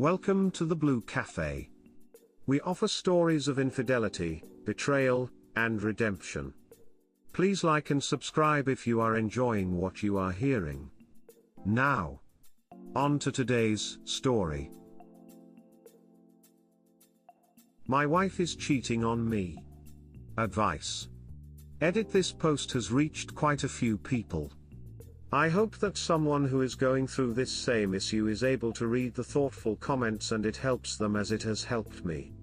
Welcome to the Blue Cafe. We offer stories of infidelity, betrayal, and redemption. Please like and subscribe if you are enjoying what you are hearing. Now, on to today's story. My wife is cheating on me. Advice. Edit. This post has reached quite a few people. I hope that someone who is going through this same issue is able to read the thoughtful comments and it helps them as it has helped me.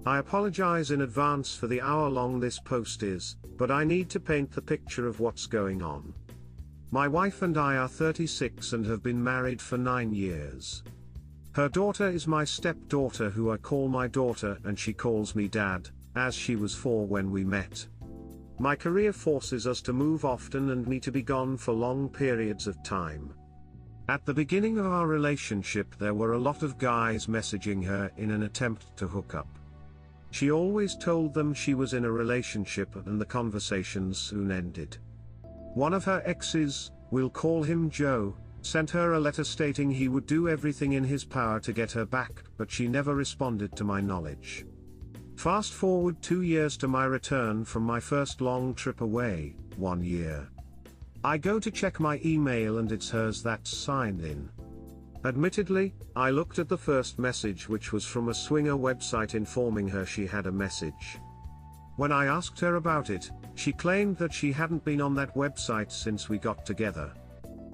I apologize in advance for the hour long this post is, but I need to paint the picture of what's going on. My wife and I are 36 and have been married for 9 years. Her daughter is my stepdaughter, who I call my daughter, and she calls me dad, as she was 4 when we met. My career forces us to move often and me to be gone for long periods of time. At the beginning of our relationship there were a lot of guys messaging her in an attempt to hook up. She always told them she was in a relationship and the conversations soon ended. One of her exes, we'll call him Joe, sent her a letter stating he would do everything in his power to get her back, but she never responded to my knowledge. Fast forward 2 years to my return from my first long trip away, 1 year. I go to check my email and it's hers that's signed in. Admittedly, I looked at the first message, which was from a swinger website informing her she had a message. When I asked her about it, she claimed that she hadn't been on that website since we got together.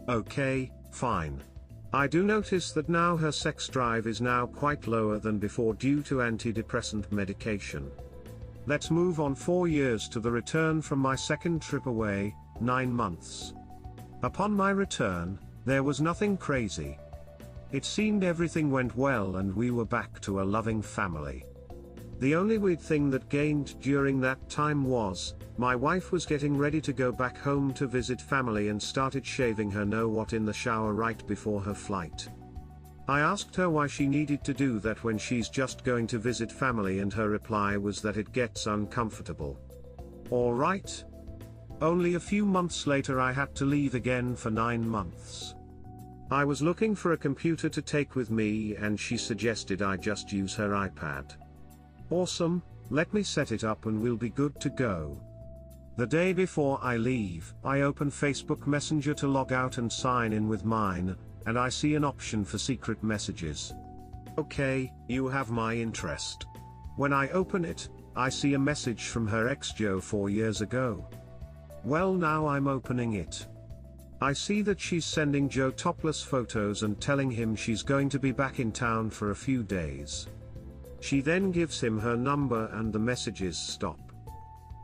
Okay, fine. I do notice that now her sex drive is now quite lower than before due to antidepressant medication. Let's move on 4 years to the return from my second trip away, 9 months. Upon my return, there was nothing crazy. It seemed everything went well and we were back to a loving family. The only weird thing that gained during that time was, my wife was getting ready to go back home to visit family and started shaving her know-what in the shower right before her flight. I asked her why she needed to do that when she's just going to visit family, and her reply was that it gets uncomfortable. Alright. Only a few months later I had to leave again for 9 months. I was looking for a computer to take with me and she suggested I just use her iPad. Awesome, let me set it up and we'll be good to go. The day before I leave, I open Facebook Messenger to log out and sign in with mine, and I see an option for secret messages. Okay, you have my interest. When I open it, I see a message from her ex Joe 4 years ago. Well, now I'm opening it. I see that she's sending Joe topless photos and telling him she's going to be back in town for a few days. She then gives him her number and the messages stop.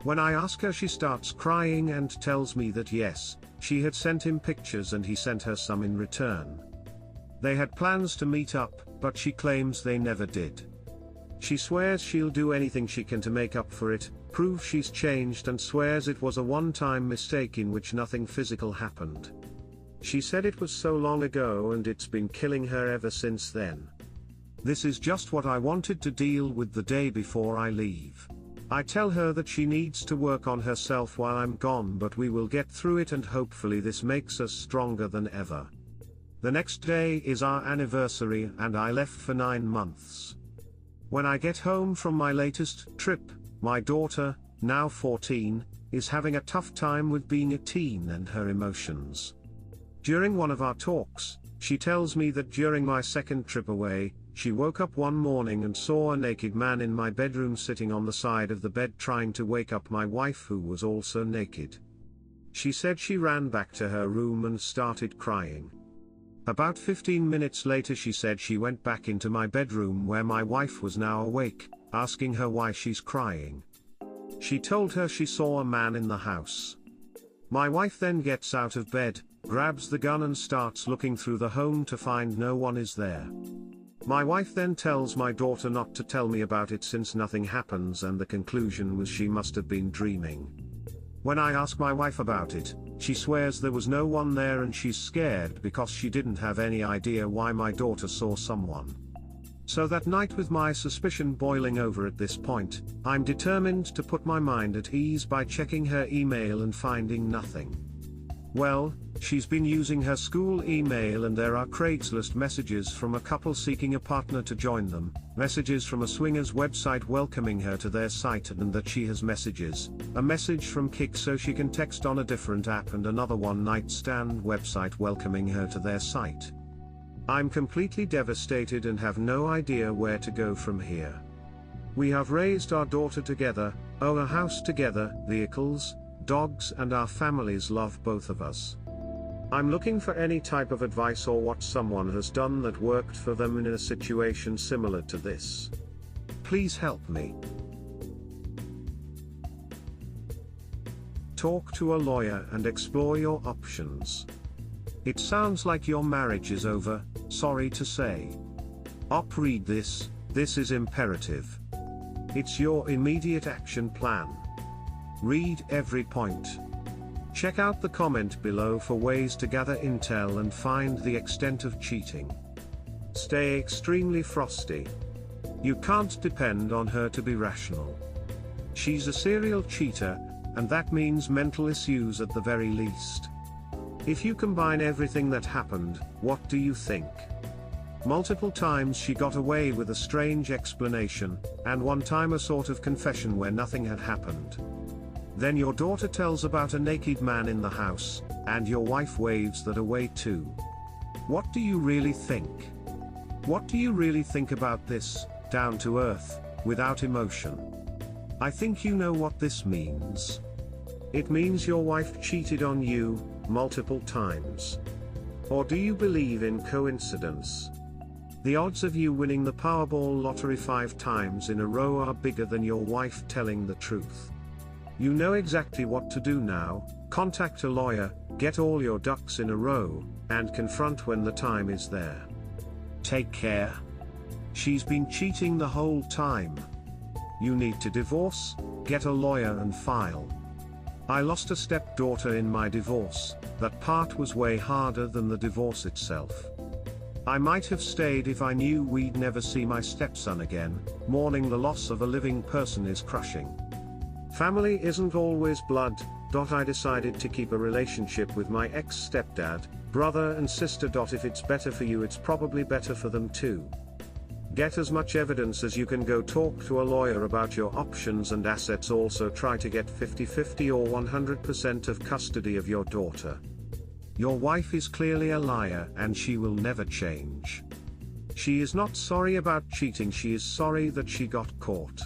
When I ask her, she starts crying and tells me that yes, she had sent him pictures and he sent her some in return. They had plans to meet up, but she claims they never did. She swears she'll do anything she can to make up for it, prove she's changed, and swears it was a one-time mistake in which nothing physical happened. She said it was so long ago and it's been killing her ever since then. This is just what I wanted to deal with the day before I leave. I tell her that she needs to work on herself while I'm gone, but we will get through it and hopefully this makes us stronger than ever. The next day is our anniversary and I left for 9 months. When I get home from my latest trip, my daughter, now 14, is having a tough time with being a teen and her emotions. During one of our talks, she tells me that during my second trip away, she woke up one morning and saw a naked man in my bedroom sitting on the side of the bed trying to wake up my wife, who was also naked. She said she ran back to her room and started crying. About 15 minutes later she said she went back into my bedroom where my wife was now awake, asking her why she's crying. She told her she saw a man in the house. My wife then gets out of bed, grabs the gun and starts looking through the home to find no one is there. My wife then tells my daughter not to tell me about it since nothing happens, and the conclusion was she must have been dreaming. When I ask my wife about it, she swears there was no one there and she's scared because she didn't have any idea why my daughter saw someone. So that night, with my suspicion boiling over at this point, I'm determined to put my mind at ease by checking her email and finding nothing. Well, she's been using her school email and there are Craigslist messages from a couple seeking a partner to join them, messages from a swingers website welcoming her to their site and that she has messages, a message from Kik so she can text on a different app and another one night stand website welcoming her to their site. I'm completely devastated and have no idea where to go from here. We have raised our daughter together, own a house together, vehicles, dogs and our families love both of us. I'm looking for any type of advice or what someone has done that worked for them in a situation similar to this. Please help me. Talk to a lawyer and explore your options. It sounds like your marriage is over, sorry to say. Read this is imperative. It's your immediate action plan. Read every point. Check out the comment below for ways to gather intel and find the extent of cheating. Stay extremely frosty. You can't depend on her to be rational. She's a serial cheater, and that means mental issues at the very least. If you combine everything that happened, what do you think? Multiple times she got away with a strange explanation, and one time a sort of confession where nothing had happened. Then your daughter tells about a naked man in the house, and your wife waves that away too. What do you really think? What do you really think about this, down to earth, without emotion? I think you know what this means. It means your wife cheated on you, multiple times. Or do you believe in coincidence? The odds of you winning the Powerball lottery 5 times in a row are bigger than your wife telling the truth. You know exactly what to do now, contact a lawyer, get all your ducks in a row, and confront when the time is there. Take care. She's been cheating the whole time. You need to divorce, get a lawyer and file. I lost a stepdaughter in my divorce, that part was way harder than the divorce itself. I might have stayed if I knew we'd never see my stepson again. Mourning the loss of a living person is crushing. Family isn't always blood. I decided to keep a relationship with my ex-stepdad, brother and sister. If it's better for you, it's probably better for them too. Get as much evidence as you can. Go talk to a lawyer about your options and assets. Also try to get 50-50 or 100% of custody of your daughter. Your wife is clearly a liar and she will never change. She is not sorry about cheating, she is sorry that she got caught.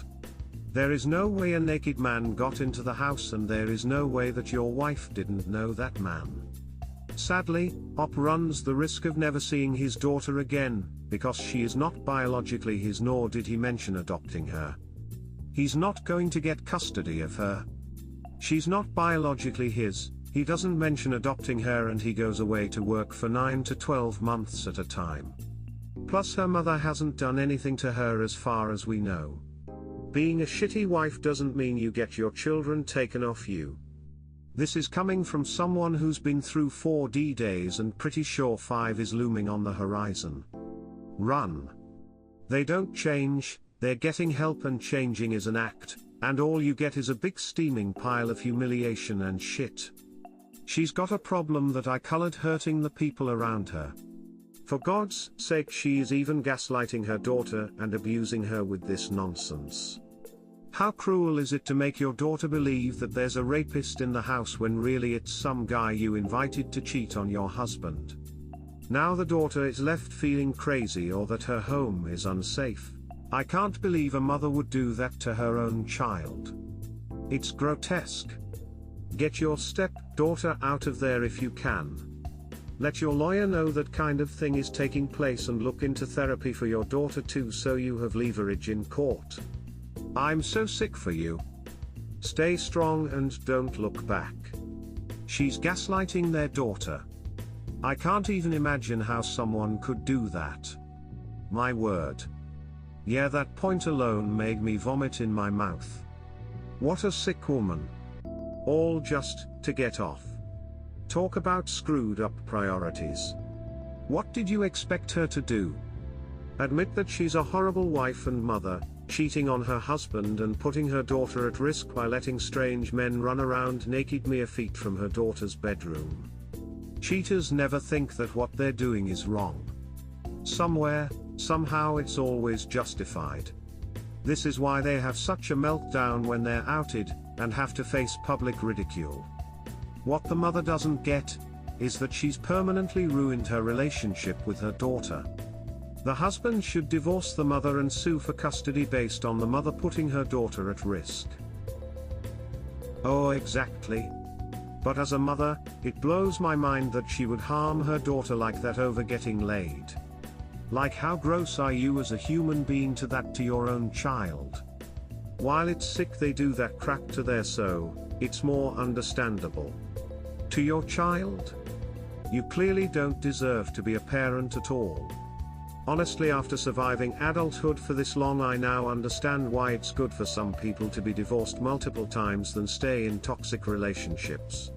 There is no way a naked man got into the house, and there is no way that your wife didn't know that man. Sadly, Op runs the risk of never seeing his daughter again, because she is not biologically his, nor did he mention adopting her. He's not going to get custody of her. She's not biologically his, he doesn't mention adopting her, and he goes away to work for 9 to 12 months at a time. Plus her mother hasn't done anything to her as far as we know. Being a shitty wife doesn't mean you get your children taken off you. This is coming from someone who's been through 4D days and pretty sure 5 is looming on the horizon. Run. They don't change, they're getting help, and changing is an act, and all you get is a big steaming pile of humiliation and shit. She's got a problem that I colored, hurting the people around her. For God's sake, she is even gaslighting her daughter and abusing her with this nonsense. How cruel is it to make your daughter believe that there's a rapist in the house when really it's some guy you invited to cheat on your husband? Now the daughter is left feeling crazy, or that her home is unsafe. I can't believe a mother would do that to her own child. It's grotesque. Get your stepdaughter out of there if you can. Let your lawyer know that kind of thing is taking place, and look into therapy for your daughter too, so you have leverage in court. I'm so sick for you. Stay strong and don't look back. She's gaslighting their daughter. I can't even imagine how someone could do that. My word. Yeah, that point alone made me vomit in my mouth. What a sick woman. All just to get off. Talk about screwed up priorities. What did you expect her to do? Admit that she's a horrible wife and mother, cheating on her husband and putting her daughter at risk by letting strange men run around naked mere feet from her daughter's bedroom. Cheaters never think that what they're doing is wrong. Somewhere, somehow it's always justified. This is why they have such a meltdown when they're outed, and have to face public ridicule. What the mother doesn't get, is that she's permanently ruined her relationship with her daughter. The husband should divorce the mother and sue for custody based on the mother putting her daughter at risk. Oh, exactly. But as a mother, it blows my mind that she would harm her daughter like that over getting laid. Like, how gross are you as a human being to that to your own child? While it's sick they do that crap to their so, it's more understandable. To your child? You clearly don't deserve to be a parent at all. Honestly, after surviving adulthood for this long, I now understand why it's good for some people to be divorced multiple times than stay in toxic relationships.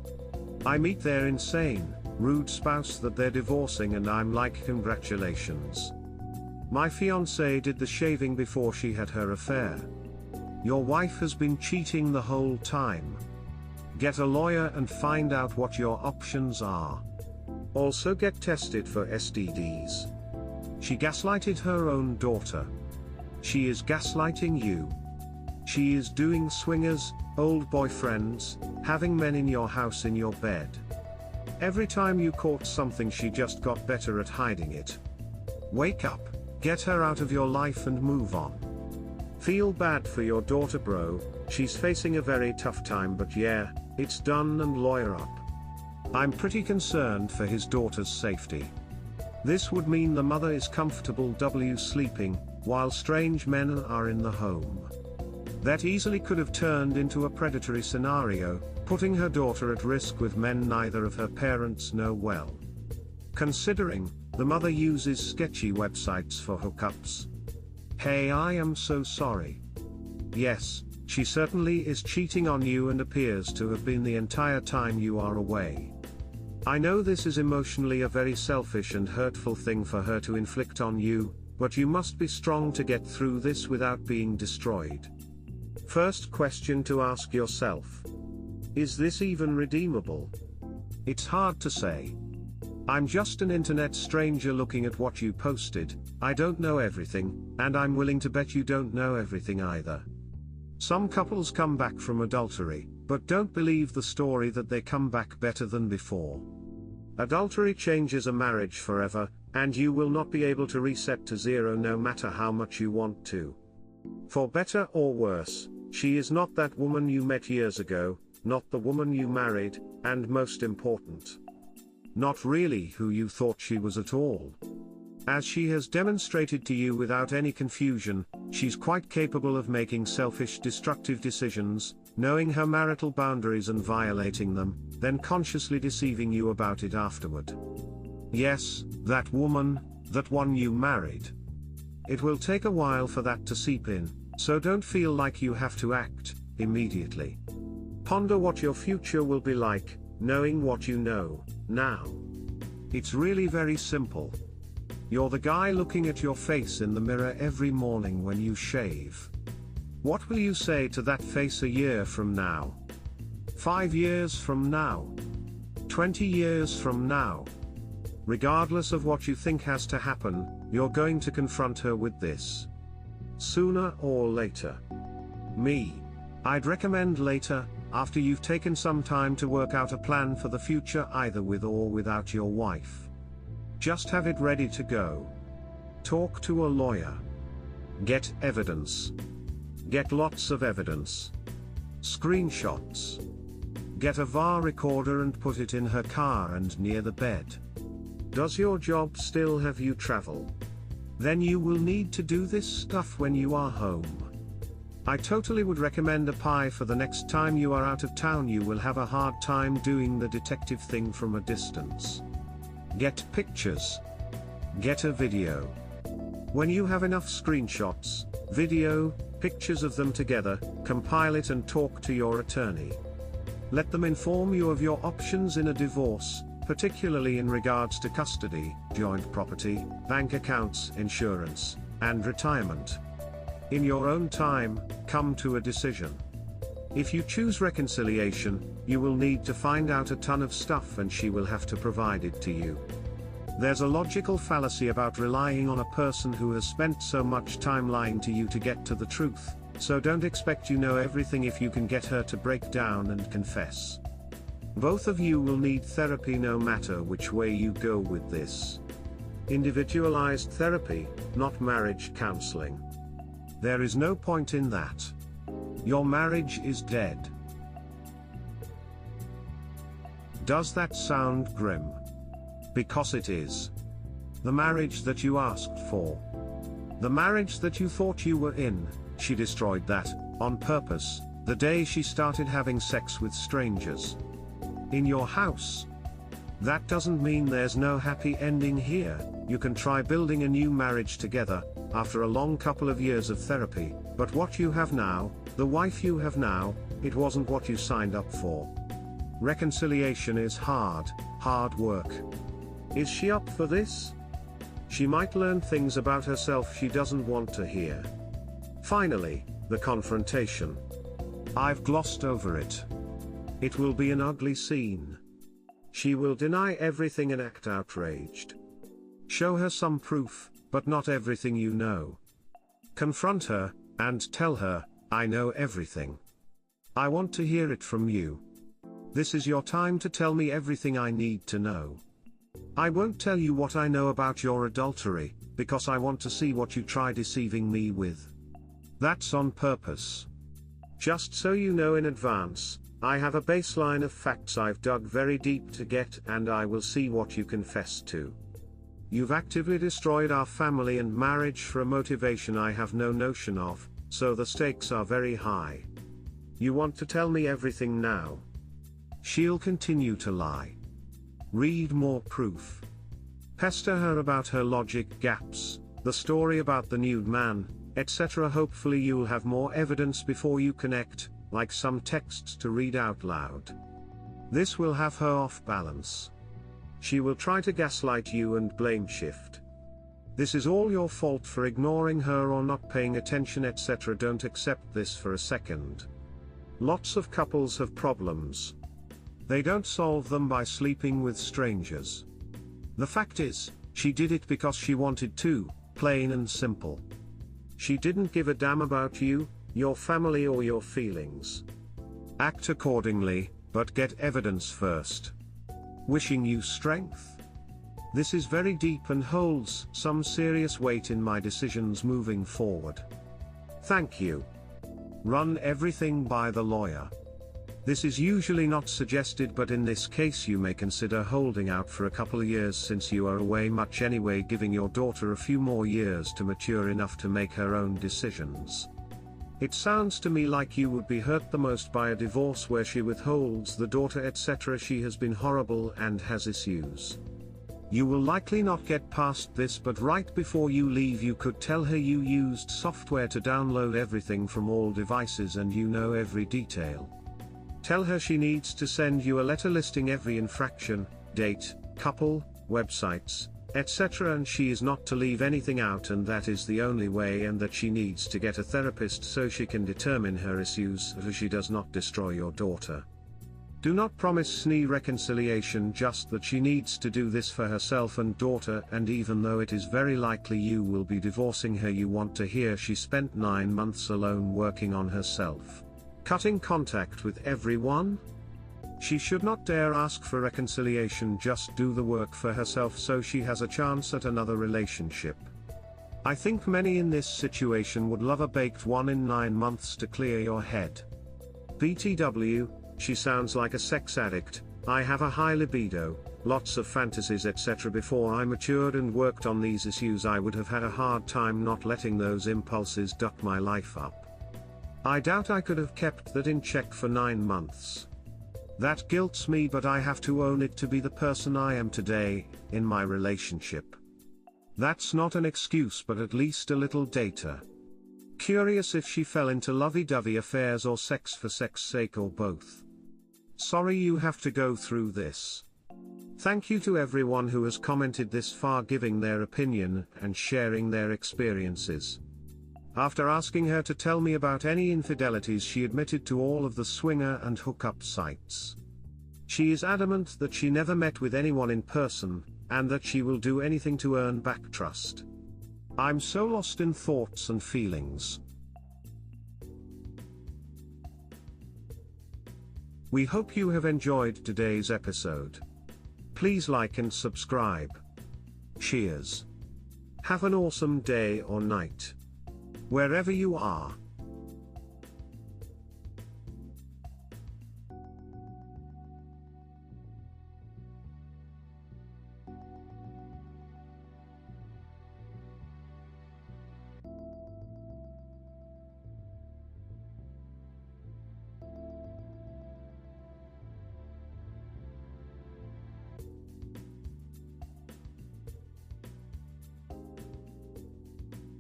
I meet their insane, rude spouse that they're divorcing and I'm like, congratulations. My fiancée did the shaving before she had her affair. Your wife has been cheating the whole time. Get a lawyer and find out what your options are. Also get tested for STDs. She gaslighted her own daughter. She is gaslighting you. She is doing swingers, old boyfriends, having men in your house in your bed. Every time you caught something, she just got better at hiding it. Wake up, get her out of your life and move on. Feel bad for your daughter, bro. She's facing a very tough time, but yeah, it's done, and lawyer up. I'm pretty concerned for his daughter's safety. This would mean the mother is comfortable sleeping, while strange men are in the home. That easily could have turned into a predatory scenario, putting her daughter at risk with men neither of her parents know well. Considering, the mother uses sketchy websites for hookups. Hey, I am so sorry. Yes, she certainly is cheating on you and appears to have been the entire time you are away. I know this is emotionally a very selfish and hurtful thing for her to inflict on you, but you must be strong to get through this without being destroyed. First question to ask yourself: is this even redeemable? It's hard to say. I'm just an internet stranger looking at what you posted. I don't know everything, and I'm willing to bet you don't know everything either. Some couples come back from adultery, but don't believe the story that they come back better than before. Adultery changes a marriage forever, and you will not be able to reset to zero no matter how much you want to. For better or worse, she is not that woman you met years ago, not the woman you married, and most important, not really who you thought she was at all. As she has demonstrated to you without any confusion, she's quite capable of making selfish, destructive decisions, knowing her marital boundaries and violating them, then consciously deceiving you about it afterward. Yes, that woman, that one you married. It will take a while for that to seep in, so don't feel like you have to act immediately. Ponder what your future will be like, knowing what you know now. It's really very simple. You're the guy looking at your face in the mirror every morning when you shave. What will you say to that face a year from now? 5 years from now? 20 years from now? Regardless of what you think has to happen, you're going to confront her with this. Sooner or later. I'd recommend later, after you've taken some time to work out a plan for the future either with or without your wife. Just have it ready to go. Talk to a lawyer. Get evidence. Get lots of evidence. Screenshots. Get a VAR recorder and put it in her car and near the bed. Does your job still have you travel? Then you will need to do this stuff when you are home. I totally would recommend a pie for the next time you are out of town. You will have a hard time doing the detective thing from a distance. Get pictures. Get a video. When you have enough screenshots, video, pictures of them together, compile it and talk to your attorney. Let them inform you of your options in a divorce, particularly in regards to custody, joint property, bank accounts, insurance, and retirement. In your own time, come to a decision. If you choose reconciliation, you will need to find out a ton of stuff and she will have to provide it to you. There's a logical fallacy about relying on a person who has spent so much time lying to you to get to the truth, so don't expect you know everything if you can get her to break down and confess. Both of you will need therapy no matter which way you go with this. Individualized therapy, not marriage counseling. There is no point in that. Your marriage is dead. Does that sound grim? Because it is. The marriage that you asked for. The marriage that you thought you were in, she destroyed that, on purpose, the day she started having sex with strangers. In your house. That doesn't mean there's no happy ending here. You can try building a new marriage together, after a long couple of years of therapy, but what you have now, the wife you have now, it wasn't what you signed up for. Reconciliation is hard work. Is she up for this? She might learn things about herself she doesn't want to hear. Finally, the confrontation. I've glossed over it. It will be an ugly scene. She will deny everything and act outraged. Show her some proof, but not everything you know. Confront her, and tell her, I know everything. I want to hear it from you. This is your time to tell me everything I need to know. I won't tell you what I know about your adultery, because I want to see what you try deceiving me with. That's on purpose. Just so you know in advance, I have a baseline of facts I've dug very deep to get, and I will see what you confess to. You've actively destroyed our family and marriage for a motivation I have no notion of, so the stakes are very high. You want to tell me everything now. She'll continue to lie. Read more proof. Pester her about her logic gaps, the story about the nude man, etc. Hopefully you'll have more evidence before you connect, like some texts to read out loud. This will have her off balance. She will try to gaslight you and blame shift. This is all your fault for ignoring her or not paying attention, etc. Don't accept this for a second. Lots of couples have problems. They don't solve them by sleeping with strangers. The fact is, she did it because she wanted to, plain and simple. She didn't give a damn about you, your family or your feelings. Act accordingly, but get evidence first. Wishing you strength. This is very deep and holds some serious weight in my decisions moving forward. Thank you. Run everything by the lawyer. This is usually not suggested, but in this case you may consider holding out for a couple of years since you are away much anyway, giving your daughter a few more years to mature enough to make her own decisions. It sounds to me like you would be hurt the most by a divorce where she withholds the daughter, etc. She has been horrible and has issues. You will likely not get past this, but right before you leave you could tell her you used software to download everything from all devices and you know every detail. Tell her she needs to send you a letter listing every infraction, date, couple, websites, etc. and she is not to leave anything out, and that is the only way, and that she needs to get a therapist so she can determine her issues so she does not destroy your daughter. Do not promise reconciliation, just that she needs to do this for herself and daughter, and even though it is very likely you will be divorcing her, you want to hear she spent 9 months alone working on herself. Cutting contact with everyone? She should not dare ask for reconciliation, just do the work for herself so she has a chance at another relationship. I think many in this situation would love a baked one in 9 months to clear your head. BTW, she sounds like a sex addict. I have a high libido, lots of fantasies, etc. Before I matured and worked on these issues, I would have had a hard time not letting those impulses duck my life up. I doubt I could have kept that in check for 9 months. That guilts me, but I have to own it to be the person I am today, in my relationship. That's not an excuse, but at least a little data. Curious if she fell into lovey-dovey affairs or sex for sex sake or both. Sorry you have to go through this. Thank you to everyone who has commented this far, giving their opinion and sharing their experiences. After asking her to tell me about any infidelities, she admitted to all of the swinger and hookup sites. She is adamant that she never met with anyone in person, and that she will do anything to earn back trust. I'm so lost in thoughts and feelings. We hope you have enjoyed today's episode. Please like and subscribe. Cheers. Have an awesome day or night, wherever you are.